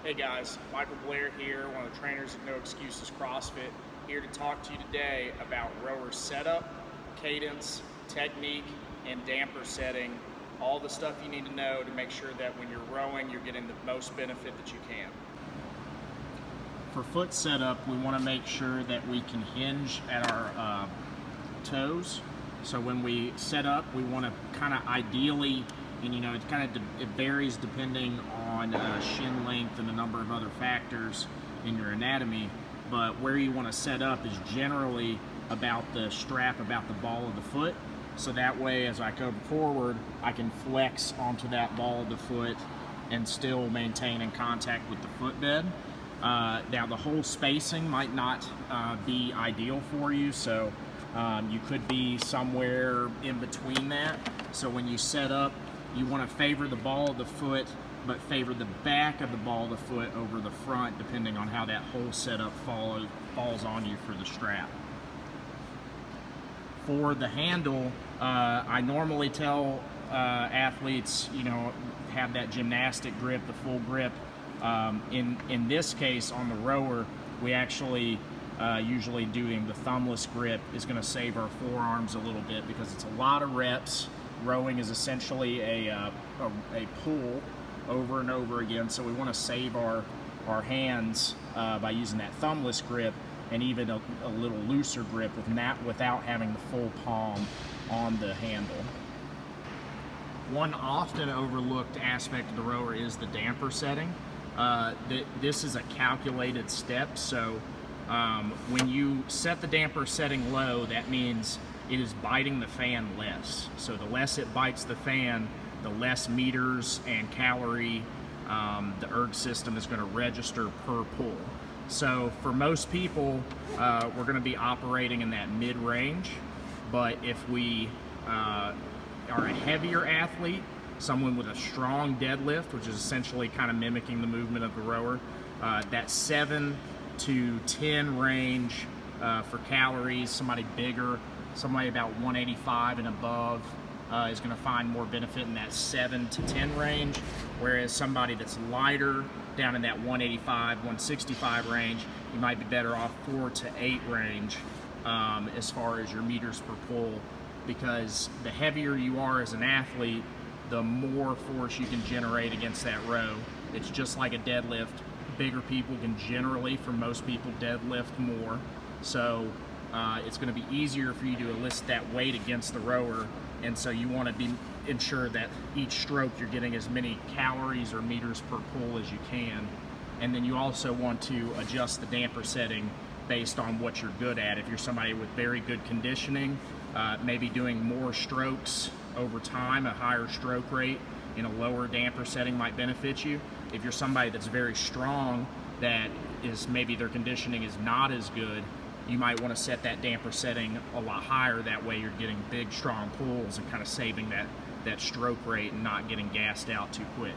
Hey guys, Michael Blair here, one of the trainers at No Excuses CrossFit, here to talk to you today about rower setup, cadence, technique, and damper setting, all the stuff you need to know to make sure that when you're rowing, you're getting the most benefit that you can. For foot setup, we want to make sure that we can hinge at our toes. So when we set up, we want to kind of ideally, and it varies depending on shin length and a number of other factors in your anatomy, but where you want to set up is generally about the strap, about the ball of the foot. So that way, as I go forward, I can flex onto that ball of the foot and still maintain in contact with the footbed. Now the whole spacing might not be ideal for you, so you could be somewhere in between that. So when you set up, you want to favor the ball of the foot, but favor the back of the ball of the foot over the front, depending on how that whole setup falls on you for the strap. For the handle, I normally tell athletes, have that gymnastic grip, the full grip. In this case, on the rower, we actually usually doing the thumbless grip is going to save our forearms a little bit because it's a lot of reps. Rowing is essentially a pull over and over again, so we want to save our hands by using that thumbless grip and even a little looser grip without having the full palm on the handle. One often overlooked aspect of the rower is the damper setting. This is a calculated step, so when you set the damper setting low, that means it is biting the fan less. So the less it bites the fan, the less meters and calorie the erg system is going to register per pull. So for most people, we're going to be operating in that mid-range, but if we are a heavier athlete, someone with a strong deadlift, which is essentially kind of mimicking the movement of the rower, that 7 to 10 range for calories. Somebody bigger, somebody about 185 and above is going to find more benefit in that 7 to 10 range, whereas somebody that's lighter, down in that 185, 165 range, you might be better off 4 to 8 range as far as your meters per pull, because the heavier you are as an athlete, the more force you can generate against that row. It's just like a deadlift. Bigger people can generally, for most people, deadlift more. So it's going to be easier for you to elicit that weight against the rower, and so you want to ensure that each stroke you're getting as many calories or meters per pull as you can. And then you also want to adjust the damper setting based on what you're good at. If you're somebody with very good conditioning, maybe doing more strokes over time, a higher stroke rate in a lower damper setting might benefit you. If you're somebody that's very strong, that is maybe their conditioning is not as good, you might want to set that damper setting a lot higher. That way you're getting big, strong pulls and kind of saving that stroke rate and not getting gassed out too quick.